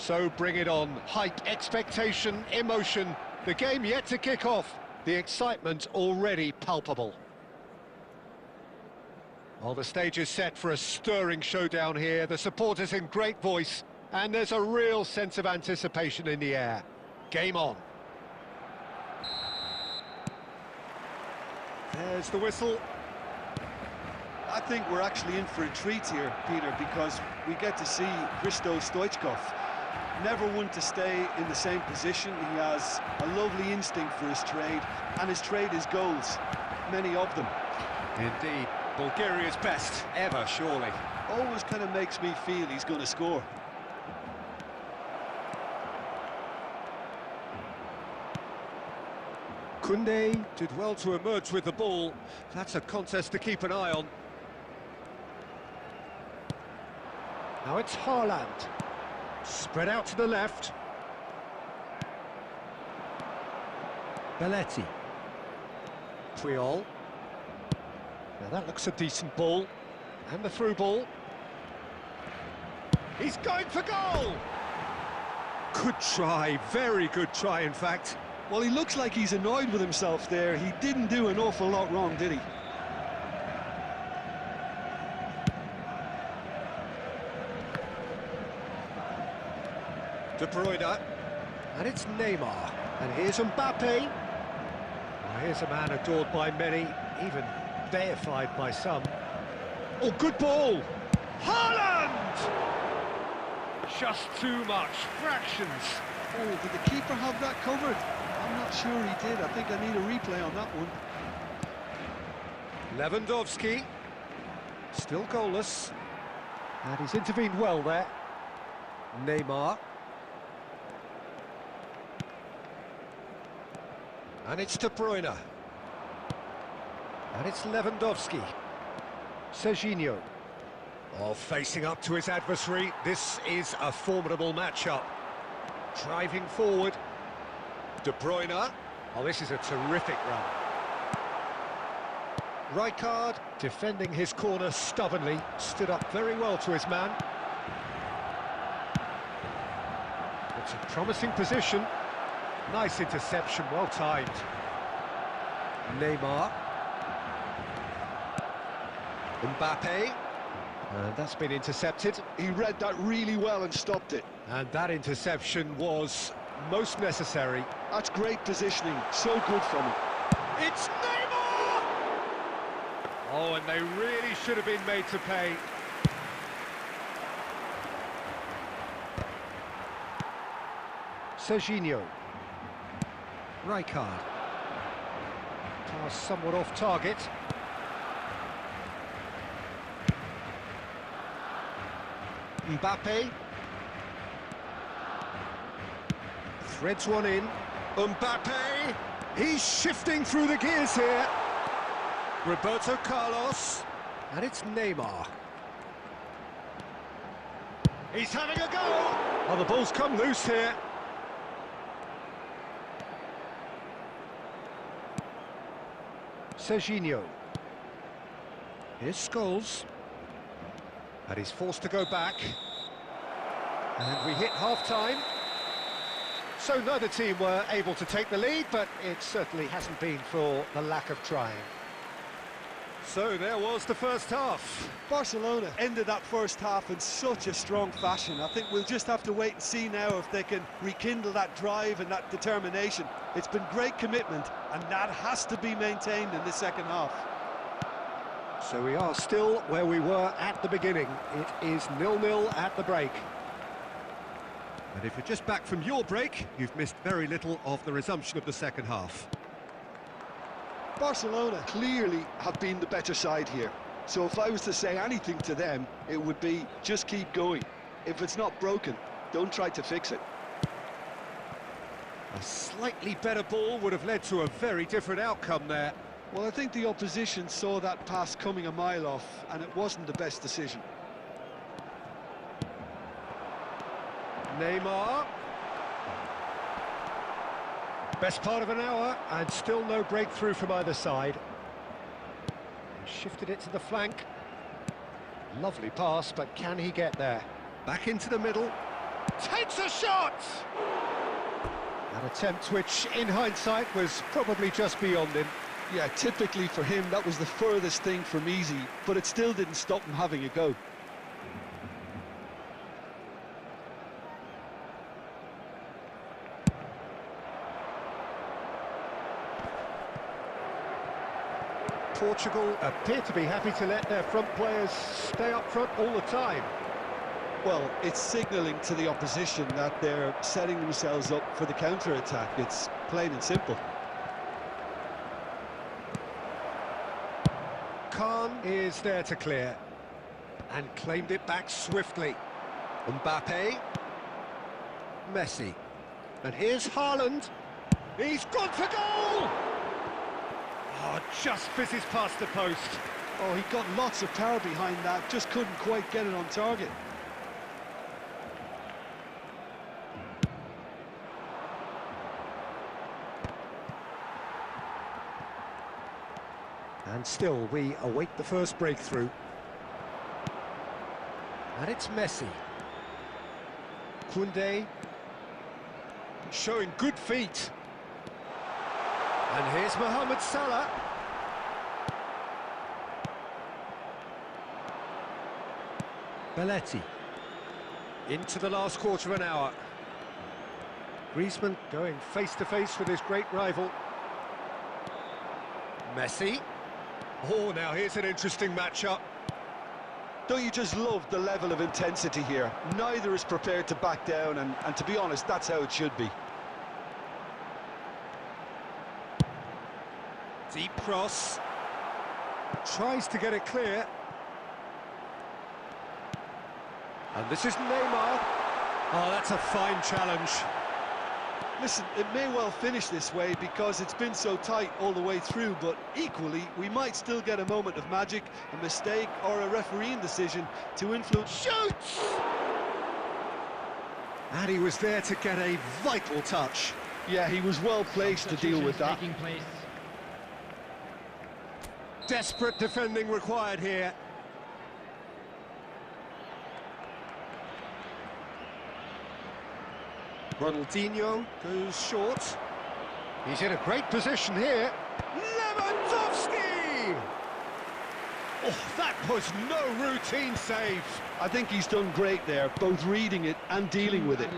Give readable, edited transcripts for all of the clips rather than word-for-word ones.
So bring it on. Hype, expectation, emotion. The game yet to kick off. The excitement already palpable. Well, the stage is set for a stirring showdown here. The supporters in great voice, and there's a real sense of anticipation in the air. Game on. There's the whistle. I think we're actually in for a treat here, Peter, because we get to see Hristo Stoichkov. never one to stay in the same position. He has a lovely instinct for his trade, and his trade is goals, many of them. Indeed, Bulgaria's best ever, surely. Always kind of makes me feel he's going to score. Koundé did well to emerge with the ball. That's a contest to keep an eye on. Now it's Haaland. Spread out to the left. Belletti. Puyol. Now that looks a decent ball. And the through ball. He's going for goal! Good try, very good try in fact. Well, he looks like he's annoyed with himself there. He didn't do an awful lot wrong, did he? De Bruyne, and it's Neymar, and here's Mbappe. Well, here's a man adored by many, even deified by some. Oh, good ball! Haaland! Just too much, fractions. Oh, did the keeper have that covered? I'm not sure he did. I think I need a replay on that one. Lewandowski, still goalless, and he's intervened well there. Neymar. And it's De Bruyne. And it's Lewandowski. Serginho. Oh, facing up to his adversary. This is a formidable matchup. Driving forward. De Bruyne. Oh, this is a terrific run. Rijkaard, defending his corner stubbornly, stood up very well to his man. It's a promising position. Nice interception, well timed. Neymar. Mbappe. And that's been intercepted. He read that really well and stopped it. And that interception was most necessary. That's great positioning, so good from him. It's Neymar! Oh, and they really should have been made to pay. Serginho. Rijkaard. Pass somewhat off target. Mbappe. Threads one in. Mbappe. He's shifting through the gears here. Roberto Carlos. And it's Neymar. He's having a go. Oh, the ball's come loose here. Serginho. Here's Scholes. And he's forced to go back. And we hit half-time. So neither team were able to take the lead, but it certainly hasn't been for the lack of trying. So there was the first half. Barcelona ended that first half in such a strong fashion. I think we'll just have to wait and see now if they can rekindle that drive and that determination. It's been great commitment, and that has to be maintained in the second half. So we are still where we were at the beginning. It is 0-0 at the break. And if you're just back from your break, you've missed very little of the resumption of the second half. Barcelona clearly have been the better side here. So if I was to say anything to them, it would be just keep going. If it's not broken, don't try to fix it. A slightly better ball would have led to a very different outcome there. Well, I think the opposition saw that pass coming a mile off, and it wasn't the best decision. Neymar. Best part of an hour, and still no breakthrough from either side. He shifted it to the flank. Lovely pass, but can he get there? Back into the middle. Takes a shot! An attempt which, in hindsight, was probably just beyond him. Yeah, typically for him, that was the furthest thing from easy, but it still didn't stop him having a go. Portugal appear to be happy to let their front players stay up front all the time. Well, it's signalling to the opposition that they're setting themselves up for the counter-attack. It's plain and simple. Khan is there to clear. And claimed it back swiftly. Mbappe. Messi. And here's Haaland. He's gone for goal! Oh, just fizzes past the post. Oh, he got lots of power behind that, just couldn't quite get it on target. And still, we await the first breakthrough. And it's Messi. Koundé. Showing good feet. And here's Mohamed Salah. Belletti. Into the last quarter of an hour. Griezmann going face-to-face with his great rival. Messi. Oh, now here's an interesting matchup. Don't you just love the level of intensity here? Neither is prepared to back down, and to be honest, that's how it should be. Deep cross. Tries to get it clear. And this is Neymar. Oh, that's a fine challenge. Listen, it may well finish this way because it's been so tight all the way through, but equally, we might still get a moment of magic, a mistake, or a refereeing decision to influence... Shoots! And he was there to get a vital touch. Yeah, he was well placed to deal with that. Desperate defending required here. Ronaldinho goes short. He's in a great position here. Lewandowski! Oh, that was no routine save. I think he's done great there, both reading it and dealing with it.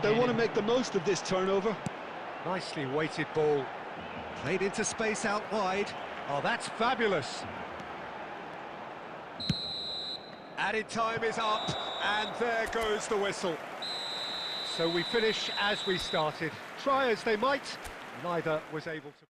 They want to make the most of this turnover. Nicely weighted ball. Played into space out wide. Oh, that's fabulous. Added time is up, and there goes the whistle. So we finish as we started. Try as they might, neither was able to...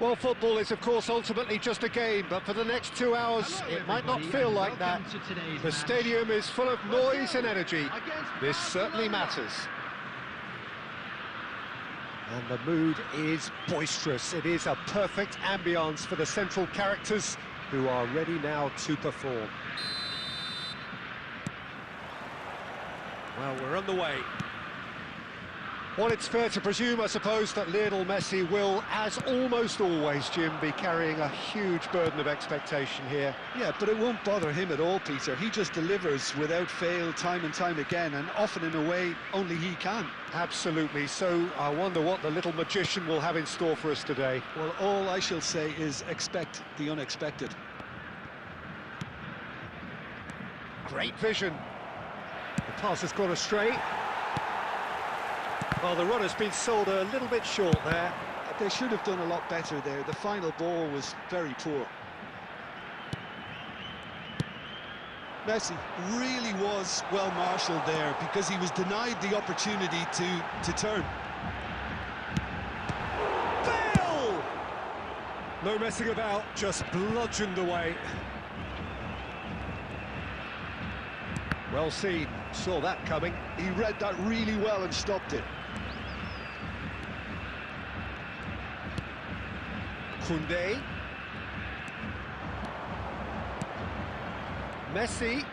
Well, football is, of course, ultimately just a game, but for the next 2 hours, it might not feel like that. The stadium is full of noise and energy. This certainly matters. And the mood is boisterous. It is a perfect ambience for the central characters who are ready now to perform. Well, we're on the way. Well, it's fair to presume, I suppose, that Lionel Messi will, as almost always, Jim, be carrying a huge burden of expectation here. Yeah, but it won't bother him at all, Peter. He just delivers without fail time and time again, and often in a way only he can. Absolutely. So I wonder what the little magician will have in store for us today. Well, all I shall say is expect the unexpected. Great vision. The pass has gone astray. Well, the run has been sold a little bit short there. They should have done a lot better there. The final ball was very poor. Messi really was well marshalled there because he was denied the opportunity to turn. Bale! No messing about, just bludgeoned away. Well seen, saw that coming. He read that really well and stopped it. Koundé. Messi.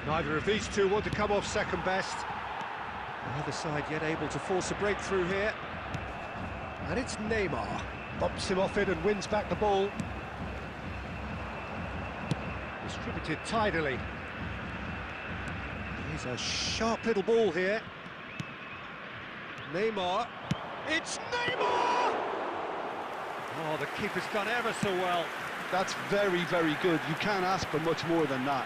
Neither of these two want to come off second best. Neither side yet able to force a breakthrough here. And it's Neymar. Bumps him off it and wins back the ball. Distributed tidily. He's a sharp little ball here. Neymar. It's Neymar! Oh, the keeper's done ever so well. That's very, very good. You can't ask for much more than that.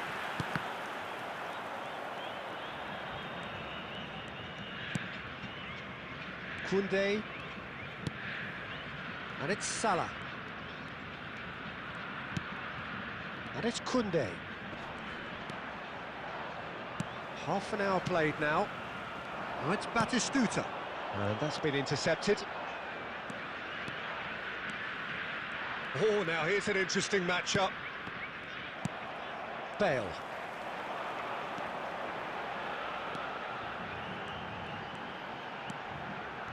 Koundé. And it's Salah. And it's Koundé. Half an hour played now. Now it's Batistuta. And that's been intercepted. Oh, now here's an interesting matchup. Bale.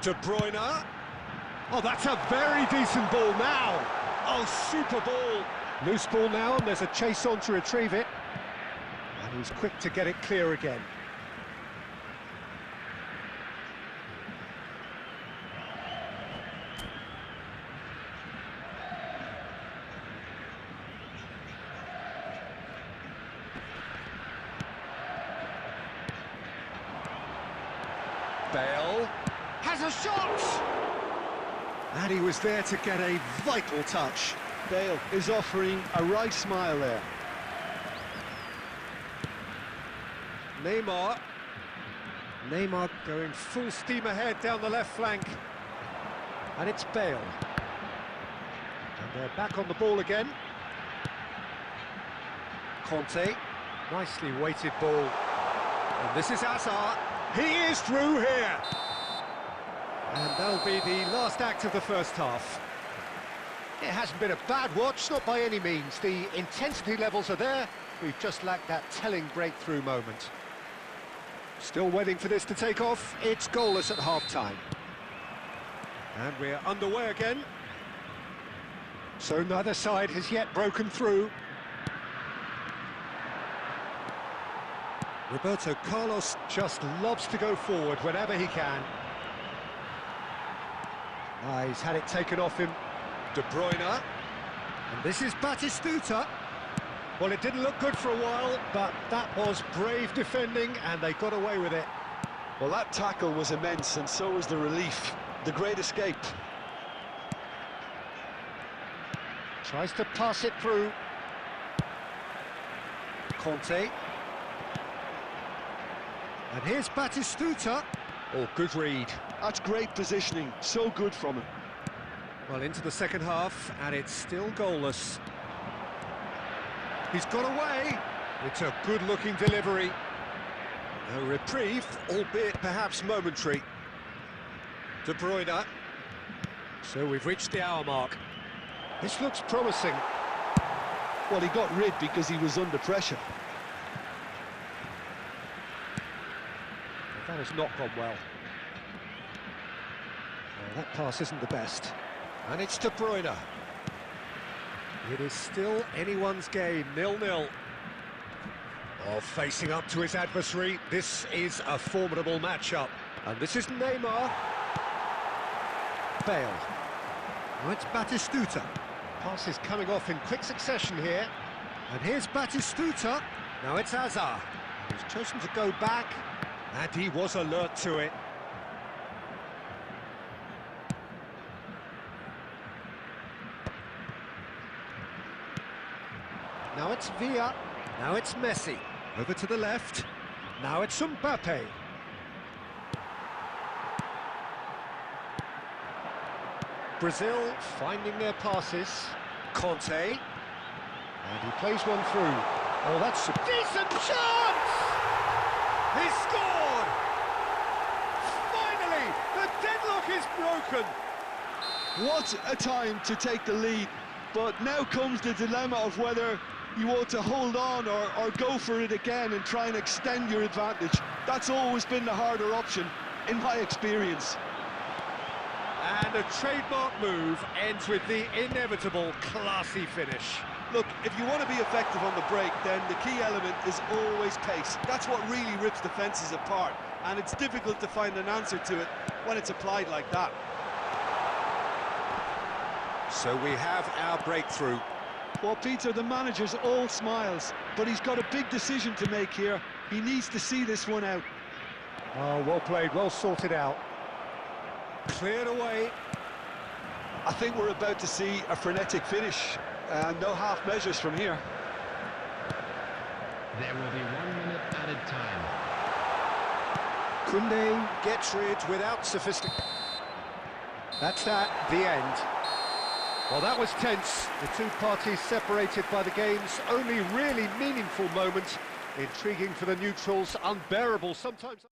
De Bruyne. Oh, that's a very decent ball now. Oh, super ball. Loose ball now, and there's a chase on to retrieve it. And he's quick to get it clear again. Bale has a shot! And he was there to get a vital touch. Bale is offering a right smile there. Neymar. Neymar going full steam ahead down the left flank. And it's Bale. And they're back on the ball again. Conte. Nicely weighted ball. And this is Hazard. He is through here. And that'll be the last act of the first half. It hasn't been a bad watch, not by any means. The intensity levels are there. We've just lacked that telling breakthrough moment. Still waiting for this to take off. It's goalless at half-time. And we're underway again. So neither side has yet broken through. Roberto Carlos just loves to go forward whenever he can. He's had it taken off him. De Bruyne. And this is Batistuta. Well, it didn't look good for a while, but that was brave defending, and they got away with it. Well, that tackle was immense, and so was the relief. The great escape. Tries to pass it through. Conte. And here's Batistuta. Oh, good read. That's great positioning. So good from him. Well, into the second half, and it's still goalless. He's got away. It's a good-looking delivery. A reprieve, albeit perhaps momentary. De Bruyne. So we've reached the hour mark. This looks promising. Well, he got rid because he was under pressure. That has not gone well. That pass isn't the best. And it's De Bruyne. It is still anyone's game, 0-0. Oh, facing up to his adversary, this is a formidable matchup. And this is Neymar. Bale. Now it's Batistuta. Pass is coming off in quick succession here. And here's Batistuta. Now it's Hazard. He's chosen to go back, and he was alert to it. Now it's Villa. Now it's Messi. Over to the left. Now it's Mbappe. Brazil finding their passes. Conte. And he plays one through. Oh, that's a decent chance! He scored! Finally, the deadlock is broken. What a time to take the lead. But now comes the dilemma of whether you want to hold on or go for it again and try and extend your advantage. That's always been the harder option, in my experience. And a trademark move ends with the inevitable classy finish. Look, if you want to be effective on the break, then the key element is always pace. That's what really rips defences apart, and it's difficult to find an answer to it when it's applied like that. So we have our breakthrough. Well, Peter, the manager's all smiles, but he's got a big decision to make here. He needs to see this one out. Oh, well played, well sorted out. Cleared away. I think we're about to see a frenetic finish, and no half measures from here. There will be 1 minute added time. Koundé gets rid without sophistication. That's that, the end. Well, that was tense. The two parties separated by the game's only really meaningful moment. Intriguing for the neutrals, unbearable sometimes.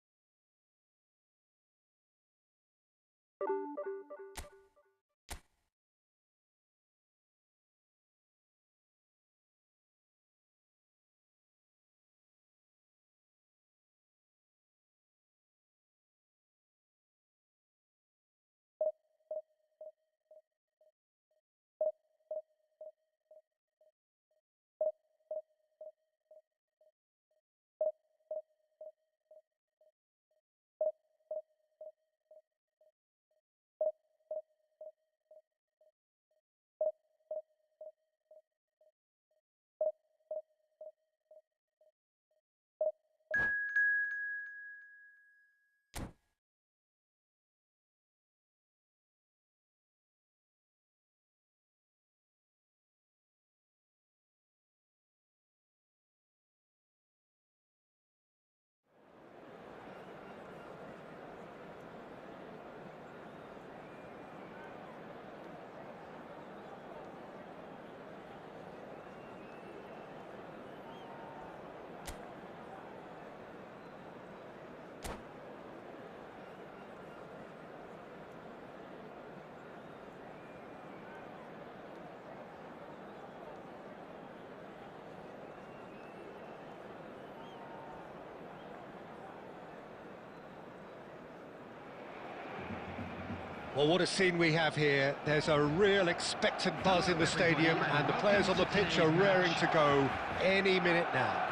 Well, what a scene we have here. There's a real expectant buzz in the stadium, and the players on the pitch are raring to go any minute now.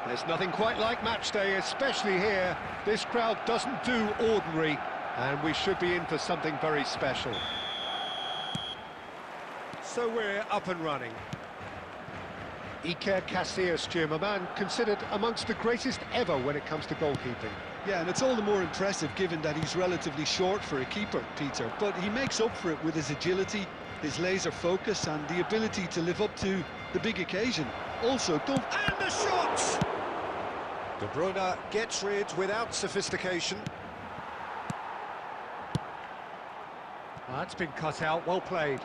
There's nothing quite like match day, especially here. This crowd doesn't do ordinary, and we should be in for something very special. So we're up and running. Iker Casillas, Jim, a man considered amongst the greatest ever when it comes to goalkeeping. Yeah, and it's all the more impressive given that he's relatively short for a keeper, Peter. But he makes up for it with his agility, his laser focus, and the ability to live up to the big occasion. Also, don't... And the shot! De Bruyne gets rid without sophistication. Well, that's been cut out, well played.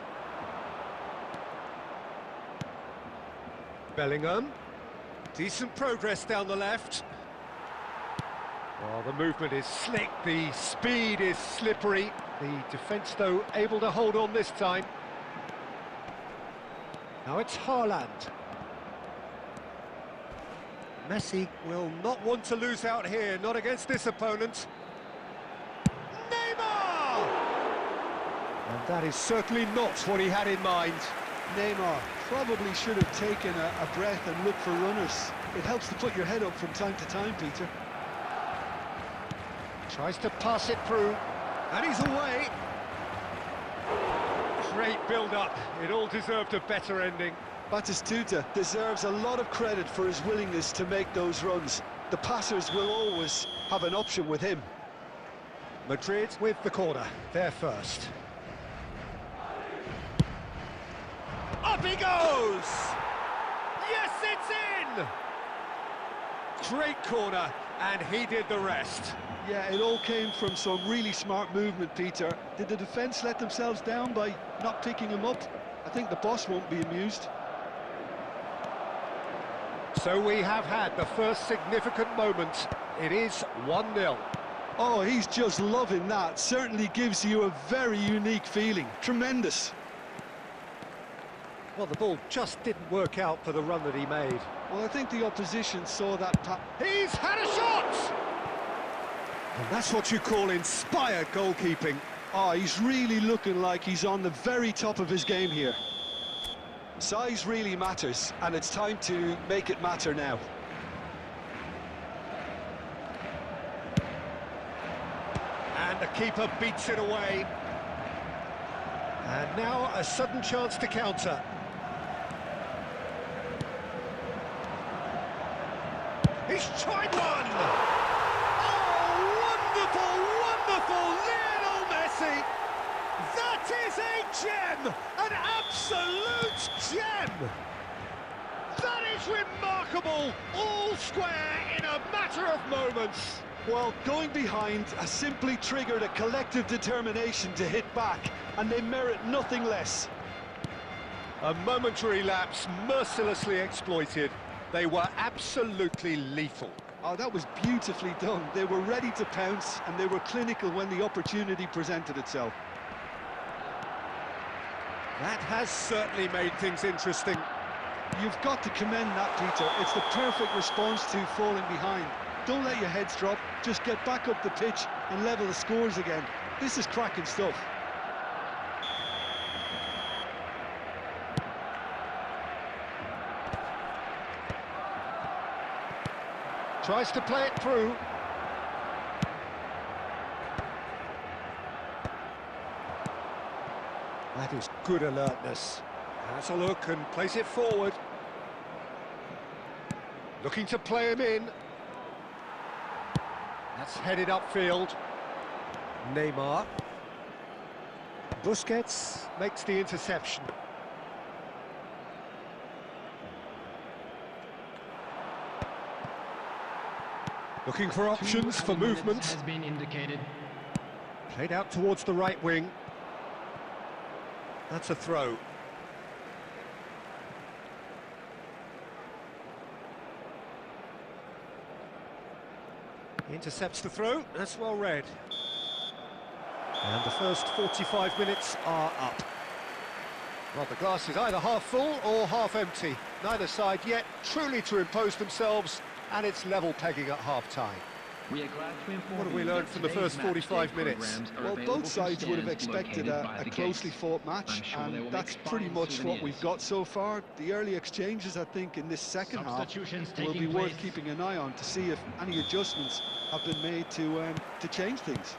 Bellingham. Decent progress down the left. Well, the movement is slick, the speed is slippery. The defence, though, able to hold on this time. Now it's Haaland. Messi will not want to lose out here, not against this opponent. Neymar! And that is certainly not what he had in mind. Neymar probably should have taken a breath and looked for runners. It helps to put your head up from time to time, Peter. Tries to pass it through, and he's away. Great build-up. It all deserved a better ending. Batistuta deserves a lot of credit for his willingness to make those runs. The passers will always have an option with him. Madrid with the corner, they're first. Up he goes! Yes, it's in! Great corner, and he did the rest. Yeah, it all came from some really smart movement, Peter. Did the defence let themselves down by not picking him up? I think the boss won't be amused. So we have had the first significant moment. It is 1-0. Oh, he's just loving that. Certainly gives you a very unique feeling. Tremendous. Well, the ball just didn't work out for the run that he made. Well, I think the opposition saw that He's had a shot! And that's what you call inspired goalkeeping. Oh, he's really looking like he's on the very top of his game here. Size really matters, and it's time to make it matter now. And the keeper beats it away. And now a sudden chance to counter. He's tried one! Oh, wonderful, wonderful Lionel Messi! That is a gem! An absolute gem! That is remarkable! All square in a matter of moments. Well, going behind has simply triggered a collective determination to hit back, and they merit nothing less. A momentary lapse mercilessly exploited. They were absolutely lethal. Oh, that was beautifully done. They were ready to pounce, and they were clinical when the opportunity presented itself. That has certainly made things interesting. You've got to commend that, Peter. It's the perfect response to falling behind. Don't let your heads drop, just get back up the pitch and level the scores again. This is cracking stuff. Tries to play it through. That is good alertness. Has a look and plays it forward. Looking to play him in. That's headed upfield. Neymar. Busquets makes the interception. Looking for options for movement. Has been indicated. Played out towards the right wing. That's a throw. He intercepts the throw. That's well read. And the first 45 minutes are up. Well, the glass is either half full or half empty. Neither side yet truly to impose themselves, and it's level pegging at half-time. What have we learned from the first 45 minutes? Well, both sides would have expected a closely fought match, and that's pretty much what we've got so far. The early exchanges, I think, in this second half will be worth keeping an eye on to see if any adjustments have been made to change things.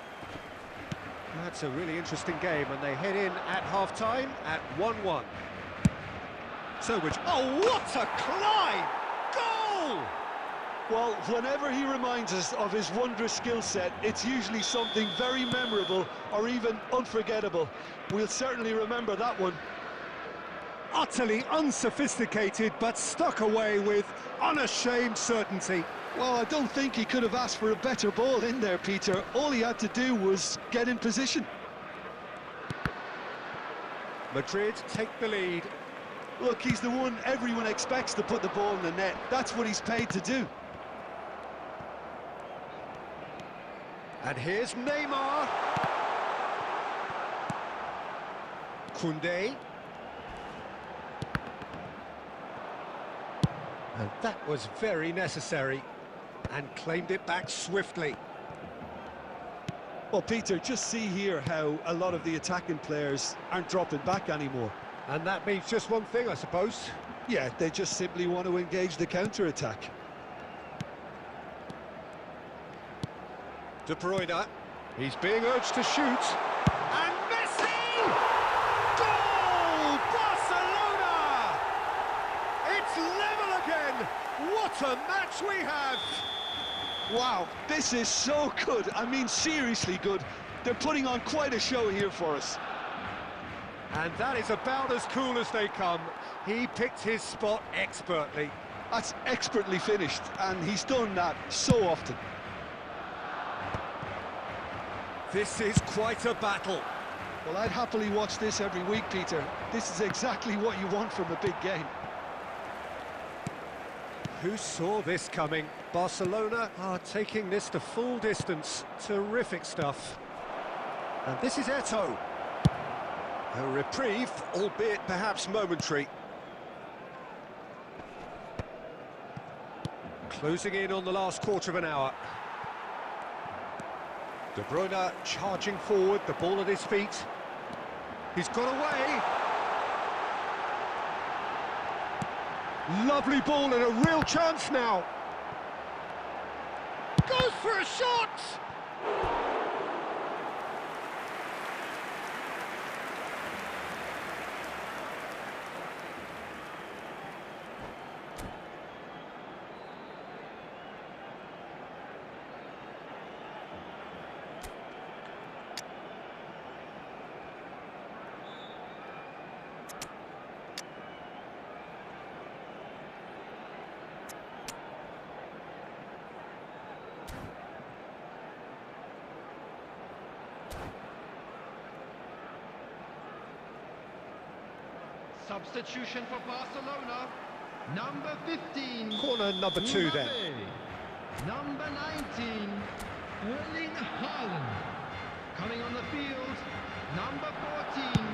That's a really interesting game, and they head in at half-time at 1-1. So, oh, what a climb! Goal! Well, whenever he reminds us of his wondrous skill set, it's usually something very memorable or even unforgettable. We'll certainly remember that one. Utterly unsophisticated, but stuck away with unashamed certainty. Well, I don't think he could have asked for a better ball in there, Peter. All he had to do was get in position. Madrid take the lead. Look, he's the one everyone expects to put the ball in the net. That's what he's paid to do. And here's Neymar. Koundé. And that was very necessary, and claimed it back swiftly. Well, Peter, just see here how a lot of the attacking players aren't dropping back anymore. And that means just one thing, I suppose. Yeah, they just simply want to engage the counter-attack. De Bruyne, he's being urged to shoot. And Messi! Goal! Barcelona! It's level again! What a match we have! Wow, this is so good. I mean, seriously good. They're putting on quite a show here for us. And that is about as cool as they come. He picked his spot expertly. That's expertly finished, and he's done that so often. This is quite a battle. Well, I'd happily watch this every week, Peter. This is exactly what you want from a big game. Who saw this coming? Barcelona are taking this to full distance. Terrific stuff. And this is Eto'o. A reprieve, albeit perhaps momentary. Closing in on the last quarter of an hour. De Bruyne charging forward, the ball at his feet. He's got away. Lovely ball and a real chance now. Goes for a shot! Substitution for Barcelona. Number 15. Corner number 2 then. Number 19. Erling Haaland. Coming on the field. Number 14.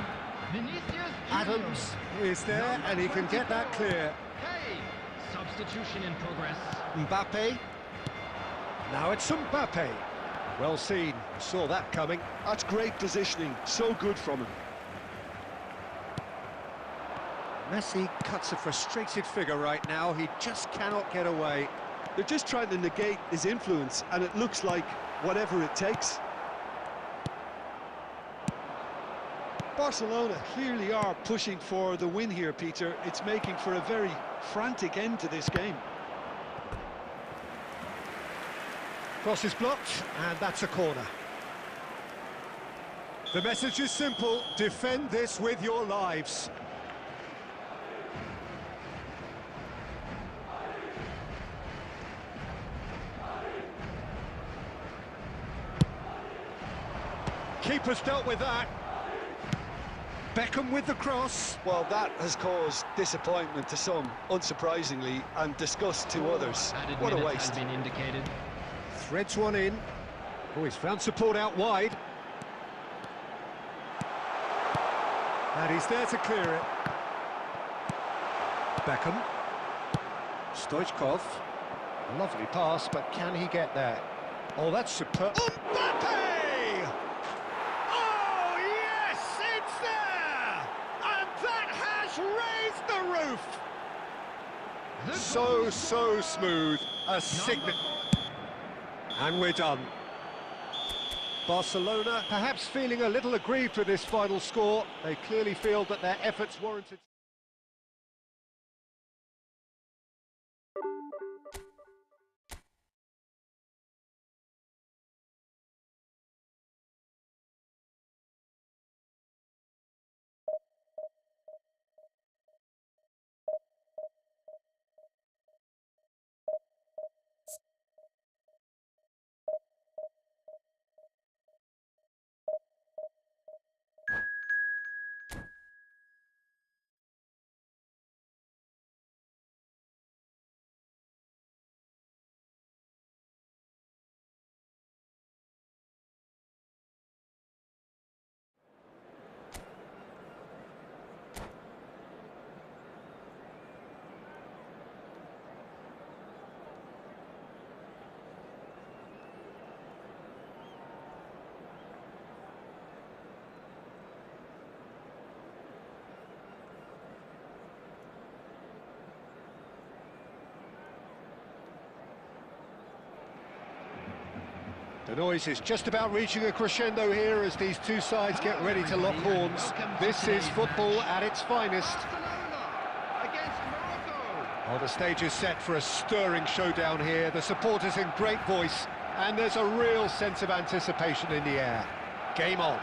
Vinicius Junior. Adams is there and he can get that clear. Hey, substitution in progress. Mbappe. Now it's Mbappe. Well seen, saw that coming. That's great positioning, so good from him. Messi cuts a frustrated figure right now, he just cannot get away. They're just trying to negate his influence, and it looks like whatever it takes. Barcelona clearly are pushing for the win here, Peter. It's making for a very frantic end to this game. Cross is blocked, and that's a corner. The message is simple, defend this with your lives. Keeper's dealt with that. Beckham with the cross. Well, that has caused disappointment to some, unsurprisingly, and disgust to others. Added What a minutes waste. has been indicated. Threads one in. Oh, he's found support out wide. And he's there to clear it. Beckham. Stoichkov. Lovely pass, but can he get there? Oh, that's superb. Mbappe! Oh, yes, it's there! And that has raised the roof! So smooth. A signature. And we're done. Barcelona perhaps feeling a little aggrieved with this final score. They clearly feel that their efforts warranted. The noise is just about reaching a crescendo here as these two sides get ready to lock horns. This is football at its finest. Oh, the stage is set for a stirring showdown here. The supporters in great voice, and there's a real sense of anticipation in the air. Game on.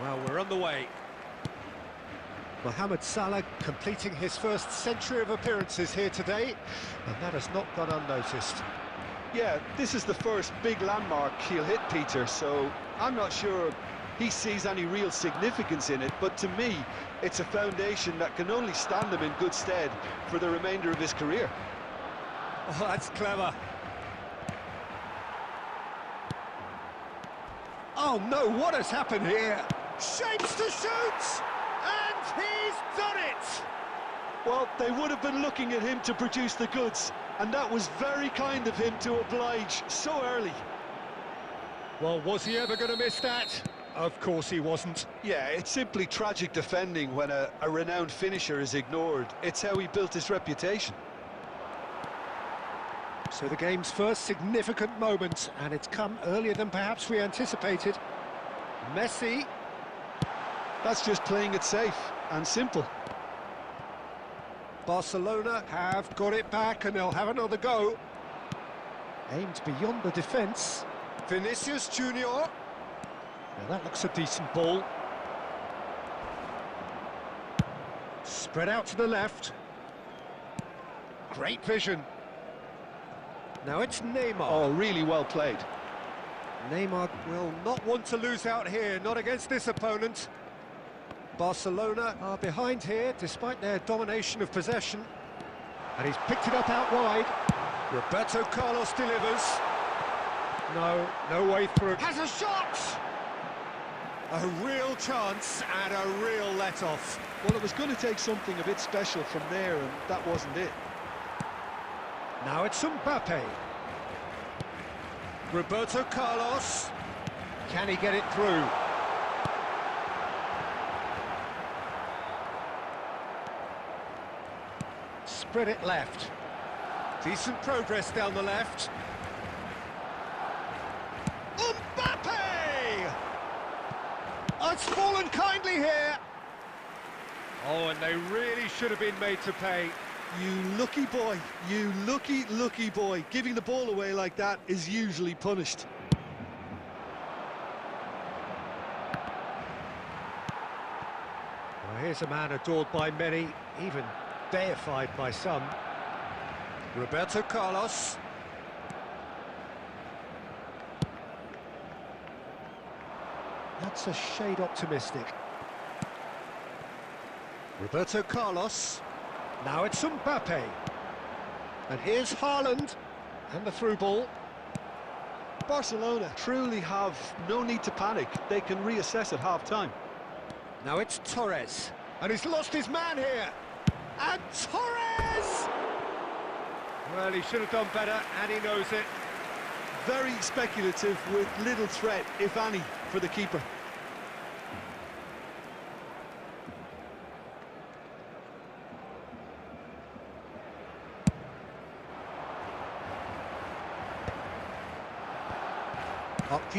Well, we're on the way. Mohamed Salah completing his first century of appearances here today, and that has not gone unnoticed. Yeah, this is the first big landmark he'll hit, Peter, so I'm not sure he sees any real significance in it, but to me, it's a foundation that can only stand him in good stead for the remainder of his career. Oh, that's clever. Oh no, what has happened here? Shapes to shoot! And he's done it! Well, they would have been looking at him to produce the goods, and that was very kind of him to oblige so early. Well, was he ever going to miss that? Of course he wasn't. Yeah, it's simply tragic defending when a renowned finisher is ignored. It's how he built his reputation. So the game's first significant moment, and it's come earlier than perhaps we anticipated. Messi. That's just playing it safe and simple. Barcelona have got it back, and they'll have another go. Aimed beyond the defence. Vinicius Junior. Now that looks a decent ball. Spread out to the left. Great vision. Now it's Neymar. Oh, really well played. Neymar will not want to lose out here, not against this opponent. Barcelona are behind here, despite their domination of possession. And he's picked it up out wide. Roberto Carlos delivers. No way through. Has a shot! A real chance and a real let-off. Well, it was going to take something a bit special from there, and that wasn't it. Now it's Mbappe. Roberto Carlos. Can he get it through? Spread it left. Decent progress down the left. Mbappe! Oh, it's fallen kindly here. Oh, and they really should have been made to pay. You lucky boy, you lucky boy. Giving the ball away like that is usually punished. Well, here's a man adored by many, even deified by some. Roberto Carlos. That's a shade optimistic. Roberto Carlos. Now it's Mbappe. And here's Haaland. And the through ball. Barcelona truly have no need to panic. They can reassess at half-time. Now it's Torres. And he's lost his man here. And Torres! Well, he should have done better, and he knows it. Very speculative with little threat, if any, for the keeper.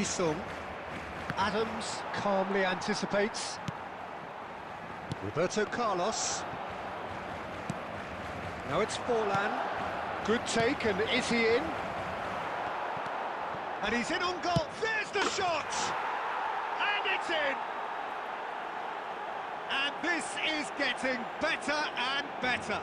Sung. Adams calmly anticipates. Roberto Carlos. Now it's Forlan. Good take, and is he in? And he's in on goal. There's the shot! And it's in! And this is getting better and better.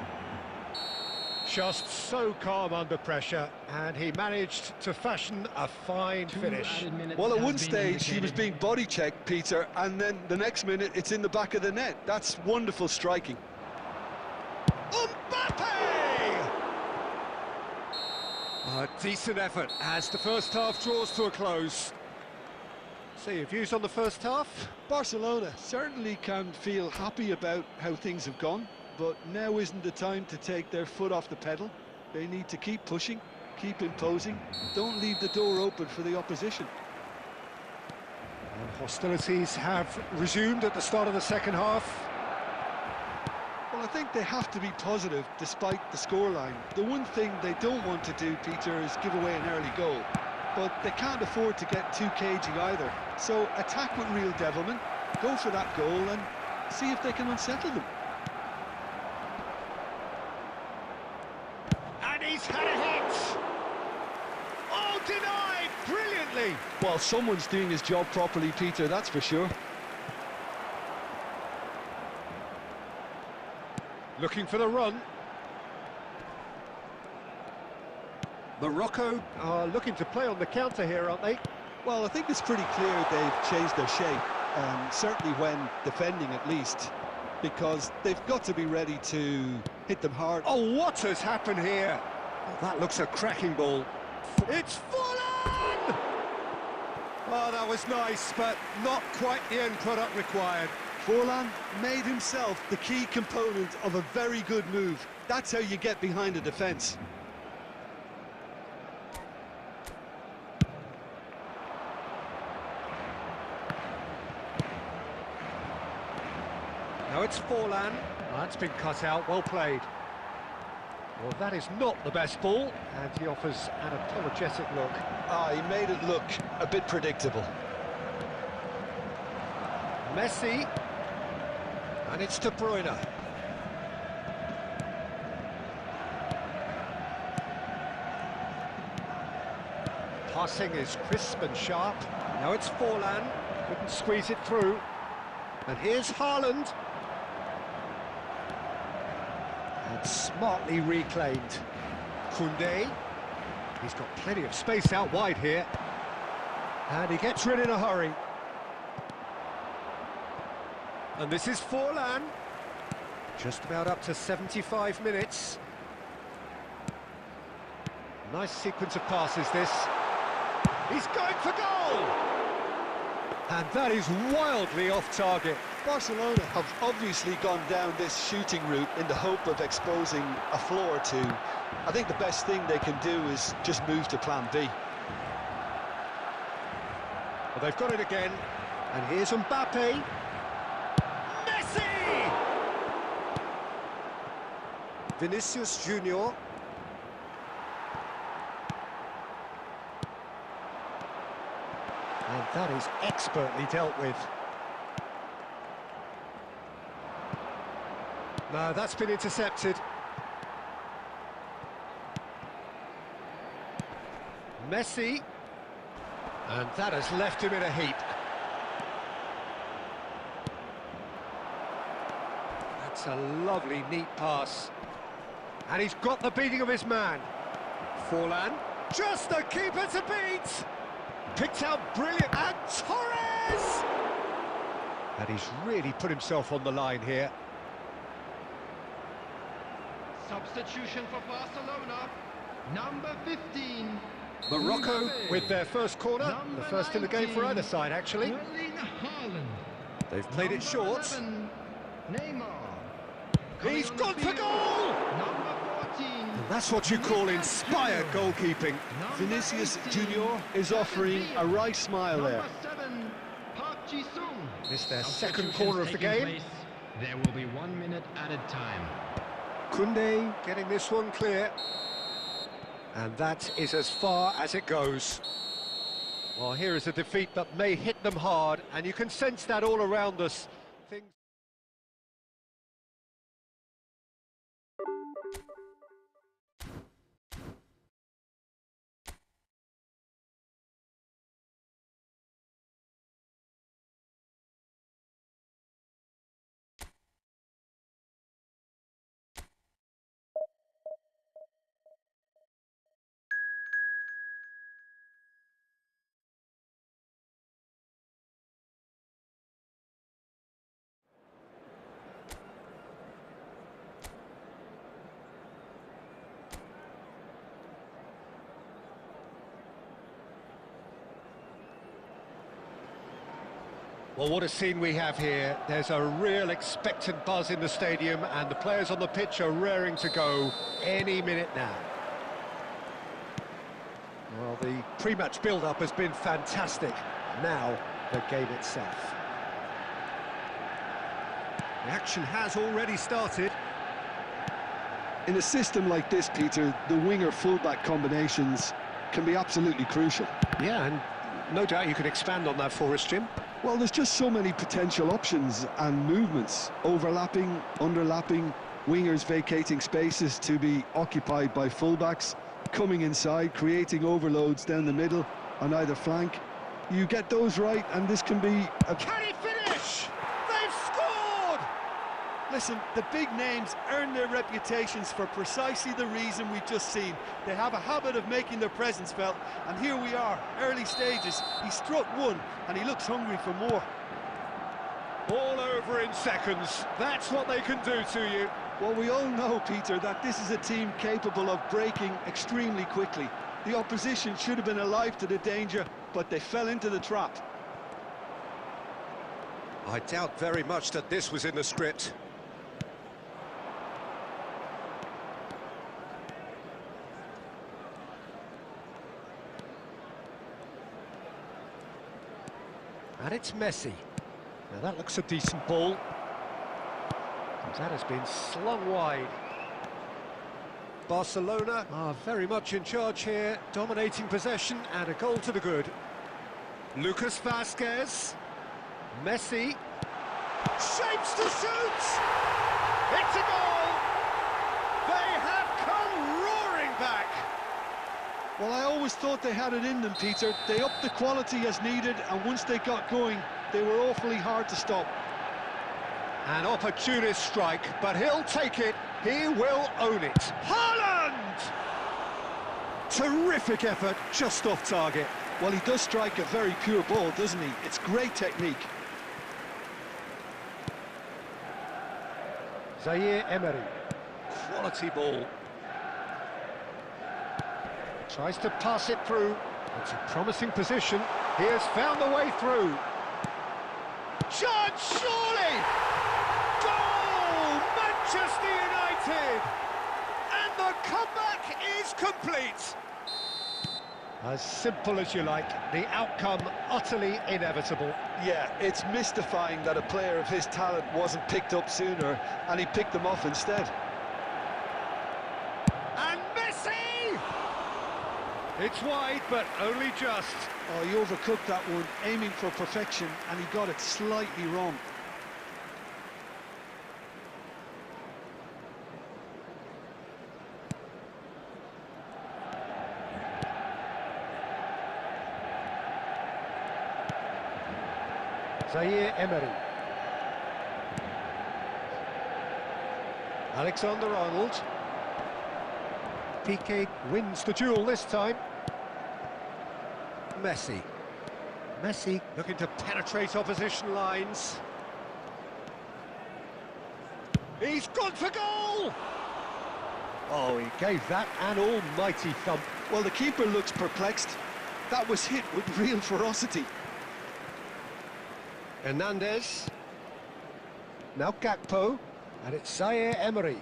Just so calm under pressure, and he managed to fashion a fine finish. Well, at one stage he was being body checked, Peter, and then the next minute it's in the back of the net. That's wonderful striking. Mbappe! A decent effort as the first half draws to a close. So your views on the first half? Barcelona certainly can feel happy about how things have gone, but now isn't the time to take their foot off the pedal. They need to keep pushing, keep imposing, don't leave the door open for the opposition. And hostilities have resumed at the start of the second half. Well, Well, I think they have to be positive despite the scoreline. The one thing they don't want to do, Peter, is give away an early goal. But they can't afford to get too cagey either. So attack with real devilment, go for that goal and see if they can unsettle them. And he's had a hit! Oh, denied! Brilliantly! Well, someone's doing his job properly, Peter, that's for sure. Looking for the run. Morocco are looking to play on the counter here, aren't they? Well, I think it's pretty clear they've changed their shape, certainly when defending at least, because they've got to be ready to hit them hard. Oh, what has happened here? Oh, that looks a cracking ball. It's fallen! Oh, that was nice, but not quite the end product required. Forlan made himself the key component of a very good move. That's how you get behind a defence. Now it's Forlan. That's been cut out, well played. Well, that is not the best ball, and he offers an apologetic look. He made it look a bit predictable. Messi. And it's De Bruyne. Passing is crisp and sharp. Now it's Forlan. Couldn't squeeze it through. And here's Haaland. And smartly reclaimed. Koundé. He's got plenty of space out wide here. And he gets rid in a hurry. And this is Forlan. Just about up to 75 minutes. Nice sequence of passes, this. He's going for goal! And that is wildly off target. Barcelona have obviously gone down this shooting route in the hope of exposing a flaw or two. I think the best thing they can do is just move to plan B. Well, they've got it again. And here's Mbappe. Vinicius Junior. And that is expertly dealt with. No, that's been intercepted. Messi. And that has left him in a heap. That's a lovely, neat pass. And he's got the beating of his man. Forlan, just the keeper to beat! Picked out brilliant, and Torres! And he's really put himself on the line here. Substitution for Barcelona, number 15. Morocco Mbappe. with their first corner, Number the first in the game for 19, either side, actually. They've played it short. 11, Neymar. He's gone for goal! Number 14. And that's what you call inspired goalkeeping. Vinicius Junior is offering a right smile there. Number 7, Park Ji-sung. It's their second Substitutions corner of the taking game. place. There will be 1 minute added time. Koundé getting this one clear. And that is as far as it goes. Well, here is a defeat that may hit them hard, and you can sense that all around us. Things Well, what a scene we have here. There's a real expectant buzz in the stadium, and the players on the pitch are raring to go any minute now. Well, the pre-match build-up has been fantastic. Now, the game itself. The action has already started. In a system like this, Peter, the winger-fullback combinations can be absolutely crucial. Yeah, and no doubt you could expand on that for us, Jim. Well, there's just so many potential options and movements. Overlapping, underlapping, wingers vacating spaces to be occupied by fullbacks, coming inside, creating overloads down the middle on either flank. You get those right, and this can be a... Can he finish? They've scored! Listen, the big names earn their reputations for precisely the reason we've just seen. They have a habit of making their presence felt, and here we are, early stages. He struck one, and he looks hungry for more. All over in seconds. That's what they can do to you. Well, we all know, Peter, that this is a team capable of breaking extremely quickly. The opposition should have been alive to the danger, but they fell into the trap. I doubt very much that this was in the script. And it's Messi. Now that looks a decent ball. That has been slung wide. Barcelona are very much in charge here, dominating possession and a goal to the good. Lucas Vazquez. Messi. Shapes to shoot! It's a goal! They have come roaring back! Well, I always thought they had it in them, Peter. They upped the quality as needed, and once they got going, they were awfully hard to stop. An opportunist strike, but he'll take it. He will own it. Haaland! Terrific effort, just off target. Well, he does strike a very pure ball, doesn't he? It's great technique. Zaire Emery. Quality ball. Tries to pass it through. It's a promising position. He has found the way through. Chance, surely! Goal! Manchester United! And the comeback is complete. As simple as you like, the outcome utterly inevitable. Yeah, it's mystifying that a player of his talent wasn't picked up sooner, and he picked them off instead. And Messi! It's wide, but only just. Oh, he overcooked that one, aiming for perfection, and he got it slightly wrong. Zaire Emery. Alexander-Arnold. Piqué wins the duel this time. Messi. Messi looking to penetrate opposition lines. He's gone for goal! Oh, he gave that an almighty thump. Well, the keeper looks perplexed. That was hit with real ferocity. Hernandez. Now Gakpo. And it's Zaire Emery.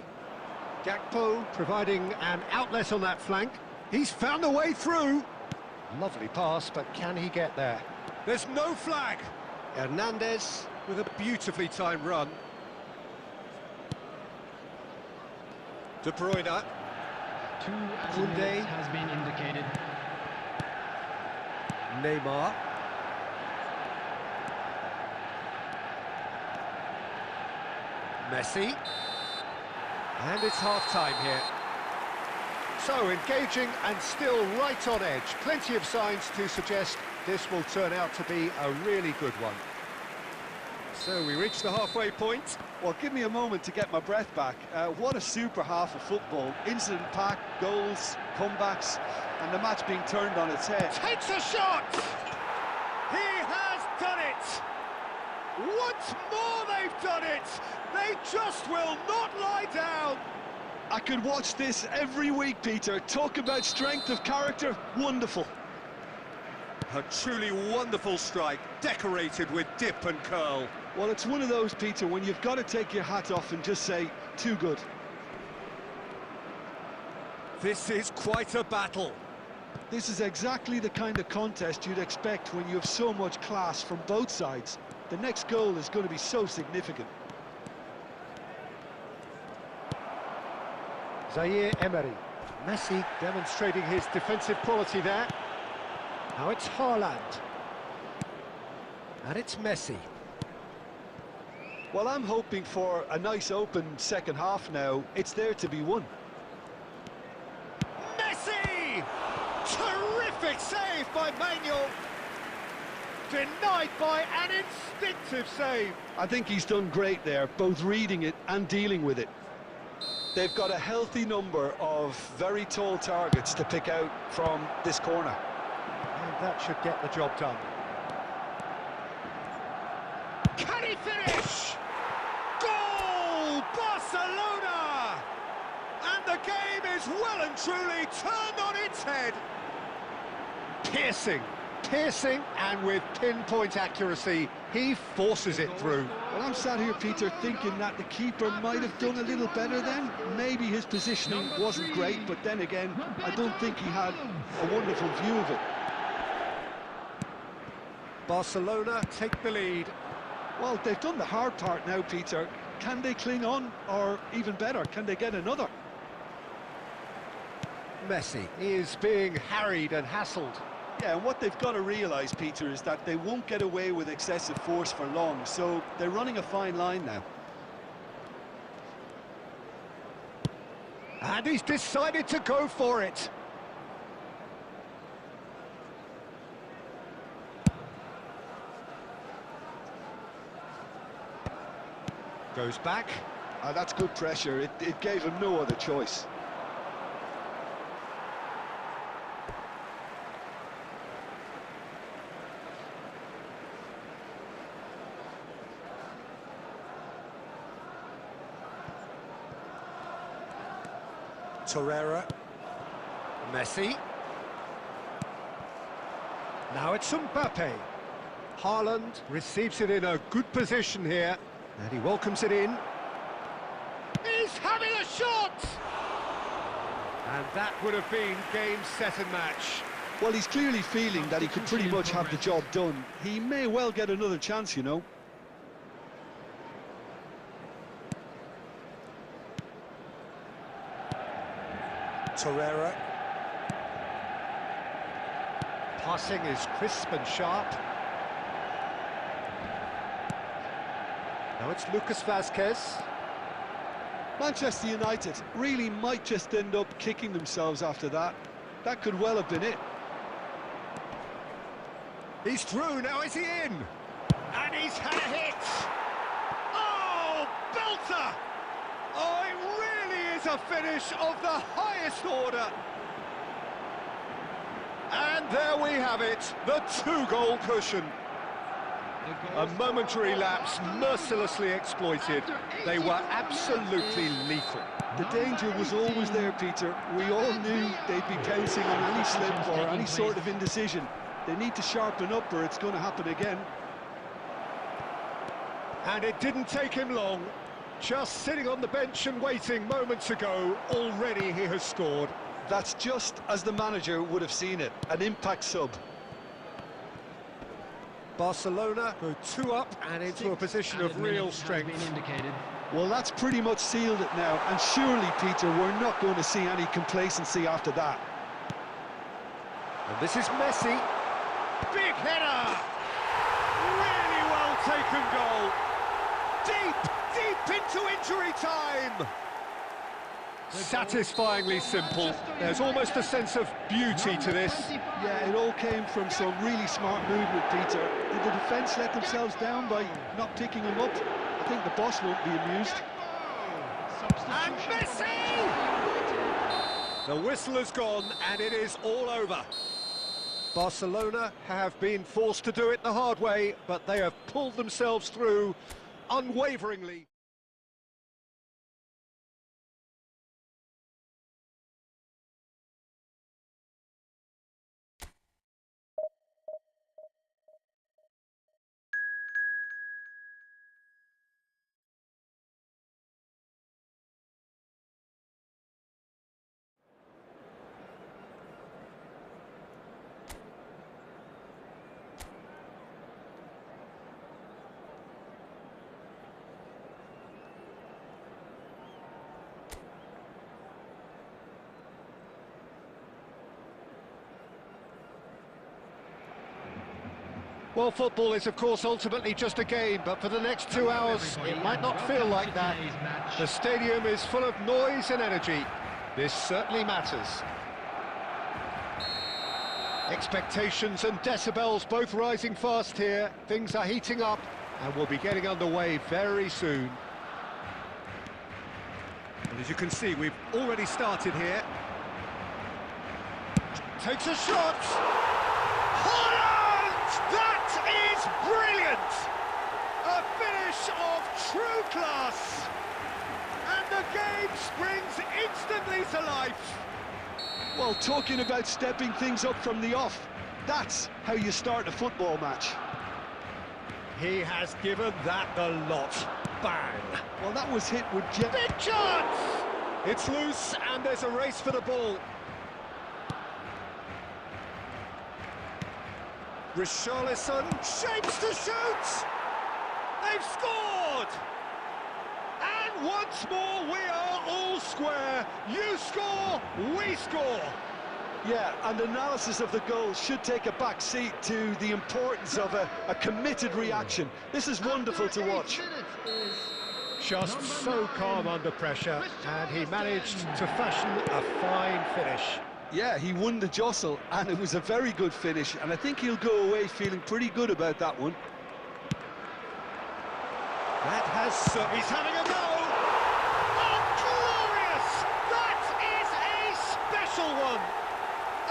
Gakpo providing an outlet on that flank. He's found a way through. Lovely pass, but can he get there? There's no flag. Hernandez with a beautifully timed run. De Bruyne. 2 added minutes has been indicated. Neymar. Messi. And it's half-time here. So, engaging and still right on edge. Plenty of signs to suggest this will turn out to be a really good one. So, we reach the halfway point. Well, give me a moment to get my breath back. What a super half of football. Incident-packed, goals, comebacks, and the match being turned on its head. Takes a shot! He has done it! Once more they've done it! They just will not lie down! I could watch this every week, Peter. Talk about strength of character, wonderful. A truly wonderful strike, decorated with dip and curl. Well, it's one of those, Peter, when you've got to take your hat off and just say, too good. This is quite a battle. This is exactly the kind of contest you'd expect when you have so much class from both sides. The next goal is going to be so significant. Zaire Emery. Messi demonstrating his defensive quality there. Now it's Haaland. And it's Messi. Well, I'm hoping for a nice open second half now. It's there to be won. Messi! Terrific save by Manuel. Denied by an instinctive save. I think he's done great there, both reading it and dealing with it. They've got a healthy number of very tall targets to pick out from this corner. And that should get the job done. Can he finish? Goal! Barcelona! And the game is well and truly turned on its head. Piercing, and with pinpoint accuracy, he forces it through. Well, I'm sat here, Peter, thinking that the keeper might have done a little better then. Maybe his positioning wasn't great, but then again, I don't think he had a wonderful view of it. Barcelona take the lead. Well, they've done the hard part now, Peter. Can they cling on, or even better, can they get another? Messi is being harried and hassled. Yeah, and what they've got to realise, Peter, is that they won't get away with excessive force for long, so they're running a fine line now. And he's decided to go for it. Goes back. That's good pressure. It gave him no other choice. Torreira. Messi. Now it's Mbappe. Haaland receives it in a good position here, and he welcomes it in. He's having a shot! And that would have been game, set and match. Well, he's clearly feeling that he could pretty much have the job done. He may well get another chance, you know. Torreira. Passing is crisp and sharp. Now it's Lucas Vazquez. Manchester United really might just end up kicking themselves after that. That could well have been it. He's through, now is he in? And he's had a hit! Oh, belter! Oh, it really is a finish of the highest order. And there we have it, the two-goal cushion. A momentary lapse mercilessly exploited. They were absolutely lethal. The danger was always there, Peter. We all knew they'd be pouncing on any slip or any sort of indecision. They need to sharpen up or it's going to happen again. And it didn't take him long. Just sitting on the bench and waiting moments ago, already he has scored. That's just as the manager would have seen it, an impact sub. Barcelona go 2 up and into a position of real strength. Well, that's pretty much sealed it now, and surely, Peter, we're not going to see any complacency after that. And this is Messi. Big header! Really well taken goal. Deep into injury time. Satisfyingly simple. There's almost a sense of beauty to this. Yeah, it all came from some really smart movement, Peter. Did the defence let themselves down by not picking him up? I think the boss won't be amused. And Messi! The whistle has gone and it is all over. Barcelona have been forced to do it the hard way, but they have pulled themselves through unwaveringly. Well, football is, of course, ultimately just a game, but for the next 2 hours, it might not feel like that. The stadium is full of noise and energy. This certainly matters. Expectations and decibels both rising fast here. Things are heating up, and we'll be getting underway very soon. And as you can see, we've already started here. Takes a shot! That is brilliant! A finish of true class! And the game springs instantly to life. Well, talking about stepping things up from the off, that's how you start a football match. He has given that the lot. Bang! Well, that was hit with big chance! It's loose and there's a race for the ball. Richarlison shapes to shoot! They've scored! And once more we are all square. You score, we score! Yeah, and analysis of the goal should take a back seat to the importance of a committed reaction. This is wonderful to watch. Just so calm under pressure, and he managed to fashion a fine finish. Yeah, he won the jostle, and it was a very good finish, and I think he'll go away feeling pretty good about that one. That has... he's having a go! Oh, glorious! That is a special one!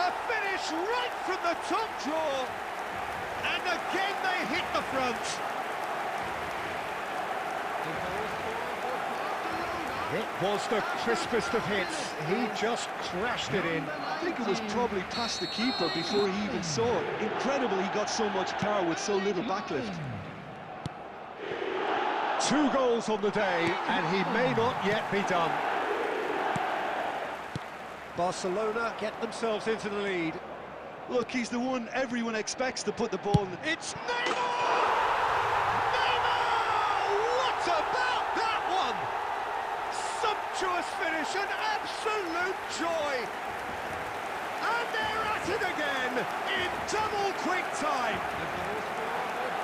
A finish right from the top drawer! And again they hit the front! It was the crispest of hits. He just crashed it in. I think it was probably past the keeper before he even saw it. Incredible he got so much power with so little backlift. 2 goals on the day, and he may not yet be done. Barcelona get themselves into the lead. Look, he's the one everyone expects to put the ball in. It's Neymar! Neymar! What about that one? Sumptuous finish, an absolute joy. And they're at it again in double quick time.